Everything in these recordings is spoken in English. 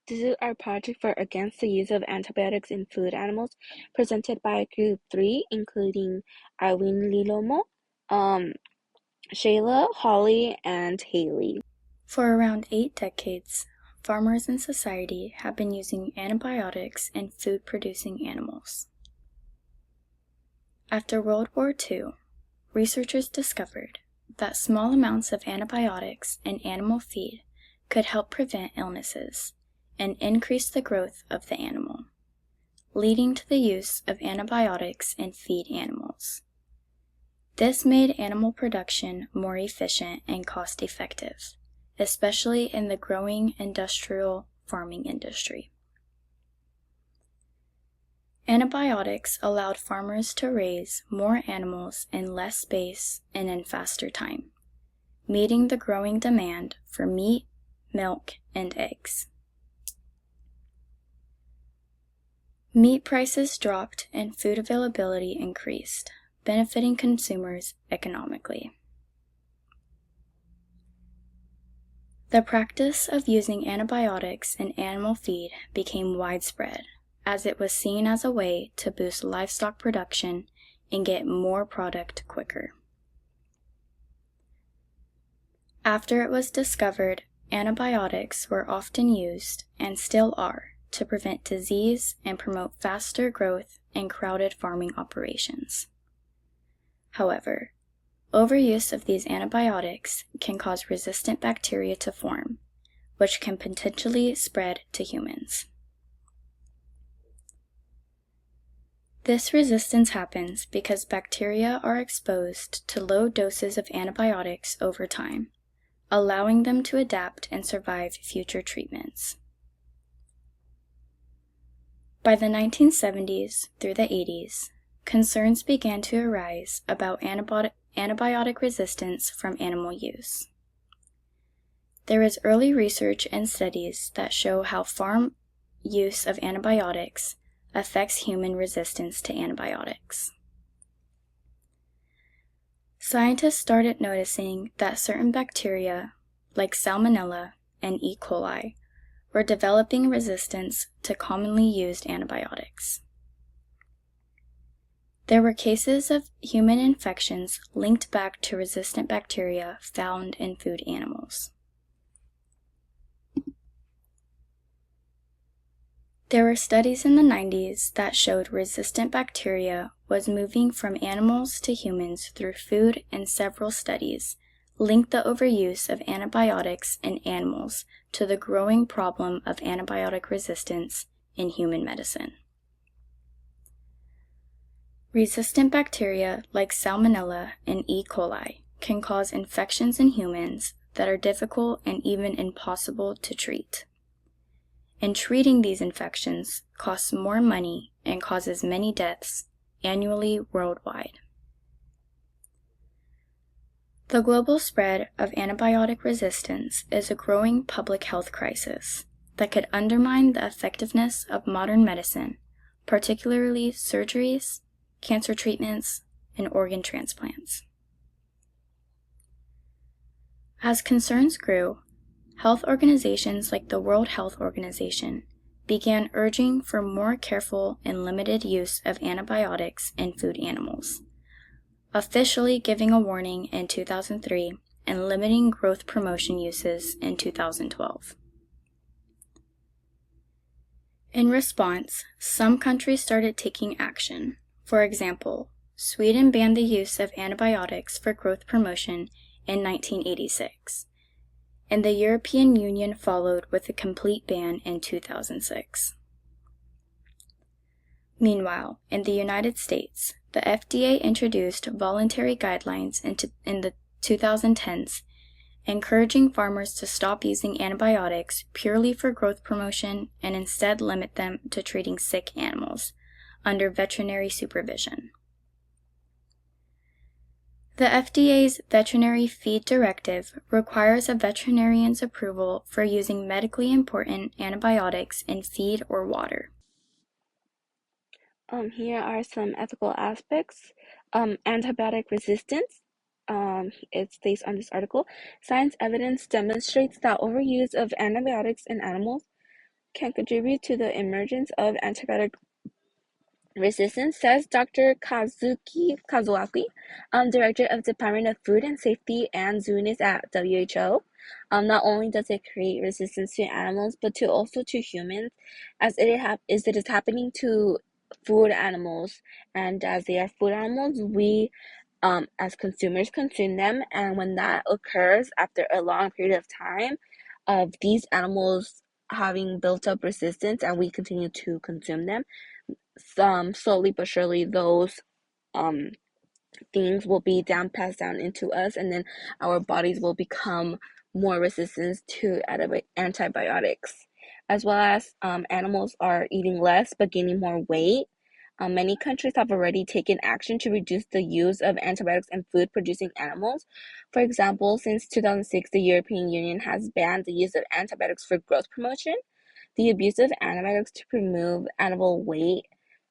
This is our project for against the use of antibiotics in food animals, presented by Group 3, including Irene Lilomo, Shayla, Holly, and Haley. For around 8 decades, farmers and society have been using antibiotics in food-producing animals. After World War II, researchers discovered that small amounts of antibiotics in animal feed could help prevent illnesses and increase the growth of the animal, leading to the use of antibiotics in feed animals. This made animal production more efficient and cost-effective, especially in the growing industrial farming industry. Antibiotics allowed farmers to raise more animals in less space and in faster time, meeting the growing demand for meat, milk, and eggs. Meat prices dropped and food availability increased, benefiting consumers economically. The practice of using antibiotics in animal feed became widespread, as it was seen as a way to boost livestock production and get more product quicker. After it was discovered, antibiotics were often used, and still are, to prevent disease and promote faster growth in crowded farming operations. However, overuse of these antibiotics can cause resistant bacteria to form, which can potentially spread to humans. This resistance happens because bacteria are exposed to low doses of antibiotics over time, allowing them to adapt and survive future treatments. By the 1970s through the 80s, concerns began to arise about antibiotic resistance from animal use. There is early research and studies that show how farm use of antibiotics affects human resistance to antibiotics. Scientists started noticing that certain bacteria, like Salmonella and E. coli, were developing resistance to commonly used antibiotics. There were cases of human infections linked back to resistant bacteria found in food animals. There were studies in the 90s that showed resistant bacteria was moving from animals to humans through food, and several studies linked the overuse of antibiotics in animals to the growing problem of antibiotic resistance in human medicine. Resistant bacteria like Salmonella and E. coli can cause infections in humans that are difficult and even impossible to treat. And treating these infections costs more money and causes many deaths annually worldwide. The global spread of antibiotic resistance is a growing public health crisis that could undermine the effectiveness of modern medicine, particularly surgeries, cancer treatments, and organ transplants. As concerns grew, health organizations like the World Health Organization began urging for more careful and limited use of antibiotics in food animals, officially giving a warning in 2003 and limiting growth promotion uses in 2012. In response, some countries started taking action. For example, Sweden banned the use of antibiotics for growth promotion in 1986. And the European Union followed with a complete ban in 2006. Meanwhile, in the United States, the FDA introduced voluntary guidelines in the 2010s, encouraging farmers to stop using antibiotics purely for growth promotion and instead limit them to treating sick animals under veterinary supervision. The FDA's Veterinary Feed Directive requires a veterinarian's approval for using medically important antibiotics in feed or water. Here are some ethical aspects. Antibiotic resistance. It states on this article, science evidence demonstrates that overuse of antibiotics in animals can contribute to the emergence of antibiotic resistance, says Dr. Kazuaki, Director of Department of Food and Safety and Zoonist at WHO. Not only does it create resistance to animals, but to also to humans, as it is happening to food animals, and as they are food animals, we as consumers consume them, and when that occurs after a long period of time of these animals having built up resistance and we continue to consume them, slowly but surely those um things will be passed down into us, and then our bodies will become more resistant to antibiotics, as well as animals are eating less but gaining more weight. Many countries have already taken action to reduce the use of antibiotics in food producing animals. For example, since 2006, the European Union has banned the use of antibiotics for growth promotion. The abuse of antibiotics to remove animal weight,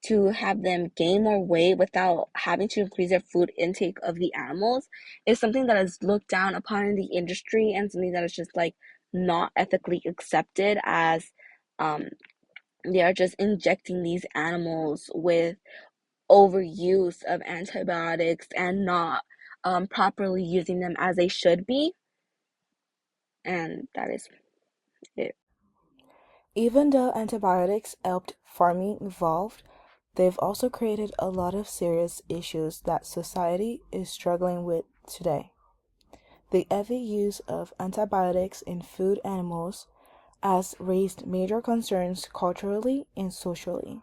to have them gain more weight without having to increase their food intake of the animals, is something that is looked down upon in the industry and something that is just like not ethically accepted, as um, they are just injecting these animals with overuse of antibiotics and not properly using them as they should be. And that is it. Even though antibiotics helped farming evolve, they've also created a lot of serious issues that society is struggling with today. The heavy use of antibiotics in food animals has raised major concerns culturally and socially.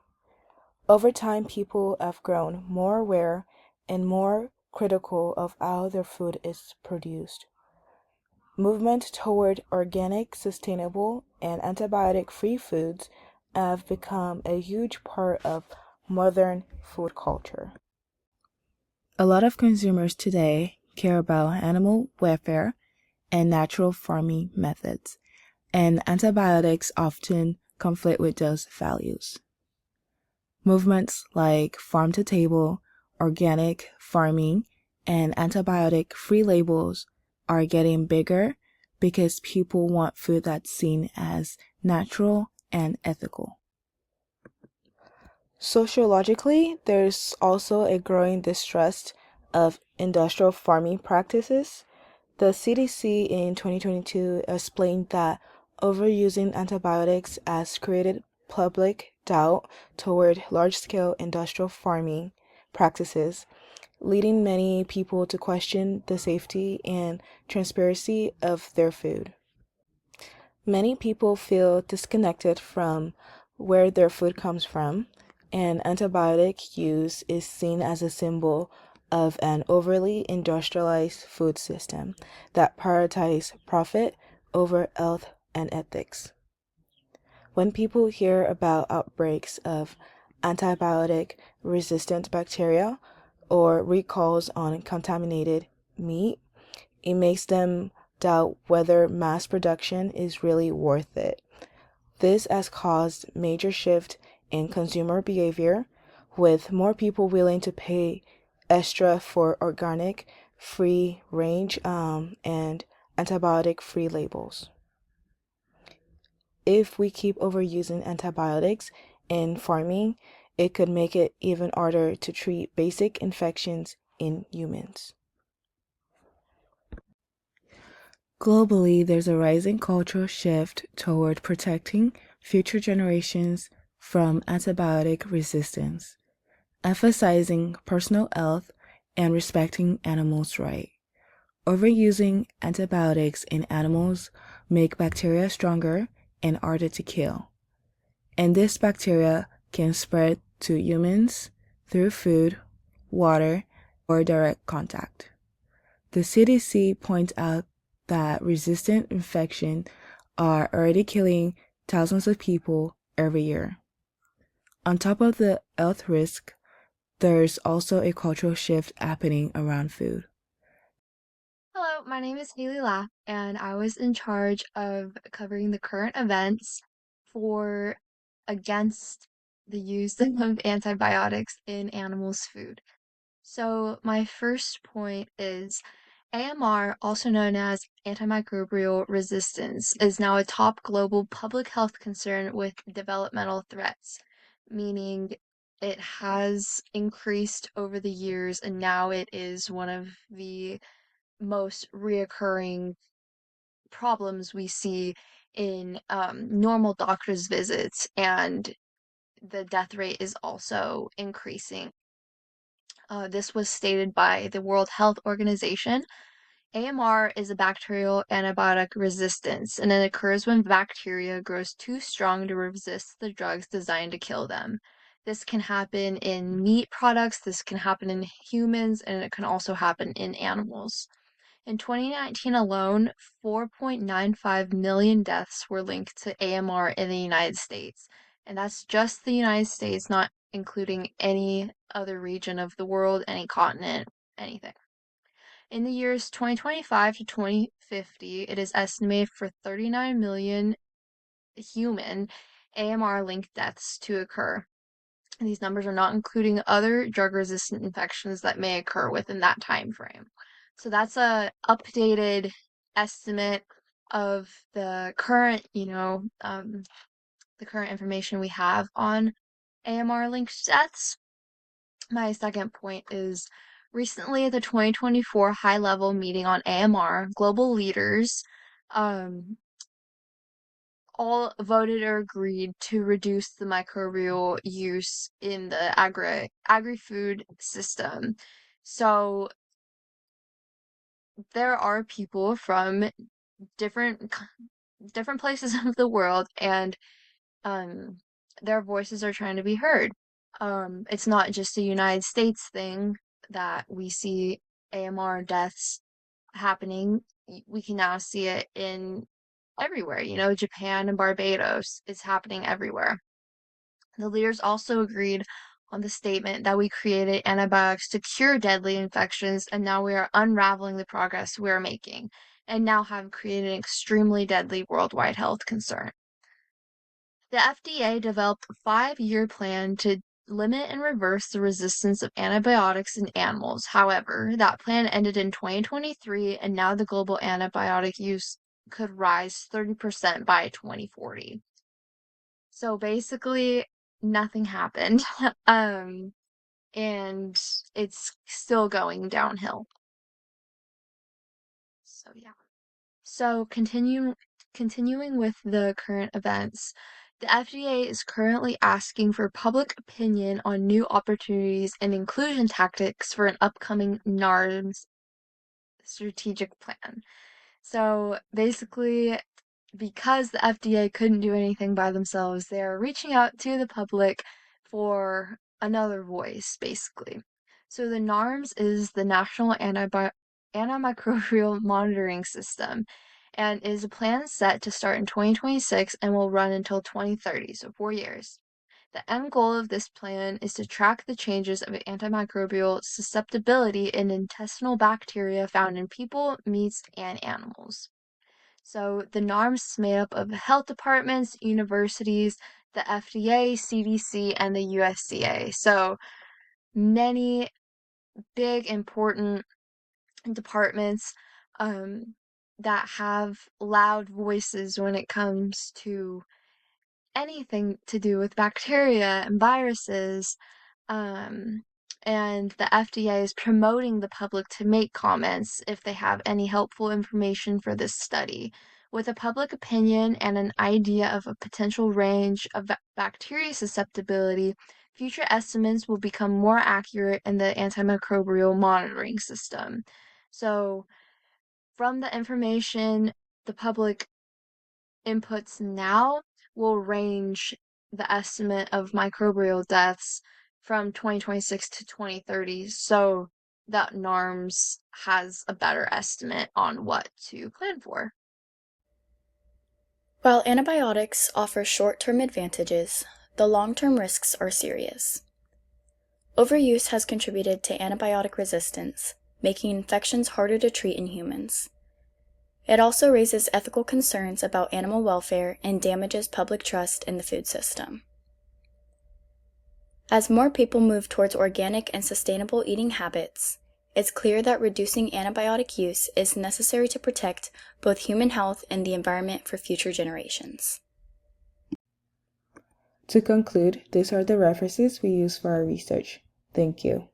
Over time, people have grown more aware and more critical of how their food is produced. Movement toward organic, sustainable, and antibiotic-free foods have become a huge part of modern food culture. A lot of consumers today care about animal welfare and natural farming methods, and antibiotics often conflict with those values. Movements like farm to table, organic farming, and antibiotic free labels are getting bigger because people want food that's seen as natural and ethical. Sociologically, there's also a growing distrust of industrial farming practices. The CDC in 2022 explained that overusing antibiotics has created public doubt toward large scale industrial farming practices, leading many people to question the safety and transparency of their food. Many people feel disconnected from where their food comes from, and antibiotic use is seen as a symbol of an overly industrialized food system that prioritizes profit over health and ethics. When people hear about outbreaks of antibiotic resistant bacteria or recalls on contaminated meat, it makes them doubt whether mass production is really worth it. This has caused major shift in consumer behavior, with more people willing to pay extra for organic, free range, and antibiotic free labels. If we keep overusing antibiotics in farming, it could make it even harder to treat basic infections in humans. Globally, there's a rising cultural shift toward protecting future generations from antibiotic resistance, emphasizing personal health and respecting animals' rights. Overusing antibiotics in animals make bacteria stronger and harder to kill, and this bacteria can spread to humans through food, water, or direct contact. The CDC points out that resistant infections are already killing thousands of people every year. On top of the health risk, there's also a cultural shift happening around food. Hello, my name is Haley Lapp, and I was in charge of covering the current events for against the use of antibiotics in animals' food. So, my first point is AMR, also known as antimicrobial resistance, is now a top global public health concern with developmental threats, meaning it has increased over the years and now it is one of the most reoccurring problems we see in normal doctor's visits, and the death rate is also increasing. This was stated by the World Health Organization. AMR is a bacterial antibiotic resistance, and it occurs when bacteria grows too strong to resist the drugs designed to kill them. This can happen in meat products, this can happen in humans, and it can also happen in animals. In 2019 alone, 4.95 million deaths were linked to AMR in the United States. And that's just the United States, not including any other region of the world, any continent, anything. In the years 2025 to 2050, it is estimated for 39 million human AMR-linked deaths to occur. And these numbers are not including other drug-resistant infections that may occur within that time frame. So that's a updated estimate of the current, the current information we have on AMR-linked deaths. My second point is recently at the 2024 high-level meeting on AMR, global leaders all voted or agreed to reduce the microbial use in the agri-food system. So there are people from different different places of the world, and um their voices are trying to be heard. It's not just a United States thing that we see AMR deaths happening. We can now see it in everywhere. Japan and Barbados, it's happening everywhere. The leaders also agreed on the statement that we created antibiotics to cure deadly infections, and now we are unraveling the progress we are making, and now have created an extremely deadly worldwide health concern. The FDA developed a 5-year plan to limit and reverse the resistance of antibiotics in animals. However, that plan ended in 2023, and now the global antibiotic use could rise 30% by 2040. So basically, nothing happened. And it's still going downhill. So yeah. So continuing with the current events, the FDA is currently asking for public opinion on new opportunities and inclusion tactics for an upcoming NARMS strategic plan. So basically, because the FDA couldn't do anything by themselves, they're reaching out to the public for another voice, basically. So the NARMS is the National Antimicrobial Monitoring System, and is a plan set to start in 2026 and will run until 2030, so 4 years. The end goal of this plan is to track the changes of antimicrobial susceptibility in intestinal bacteria found in people, meats, and animals. So the NARMS is made up of health departments, universities, the FDA, CDC, and the USDA. So many big, important departments that have loud voices when it comes to anything to do with bacteria and viruses. Um, and the FDA is promoting the public to make comments if they have any helpful information for this study. With a public opinion and an idea of a potential range of bacteria susceptibility, future estimates will become more accurate in the antimicrobial monitoring system. So, from the information the public inputs now will range the estimate of microbial deaths from 2026 to 2030, so that NARMS has a better estimate on what to plan for. While antibiotics offer short-term advantages, the long-term risks are serious. Overuse has contributed to antibiotic resistance, making infections harder to treat in humans. It also raises ethical concerns about animal welfare and damages public trust in the food system. As more people move towards organic and sustainable eating habits, it's clear that reducing antibiotic use is necessary to protect both human health and the environment for future generations. To conclude, these are the references we use for our research. Thank you.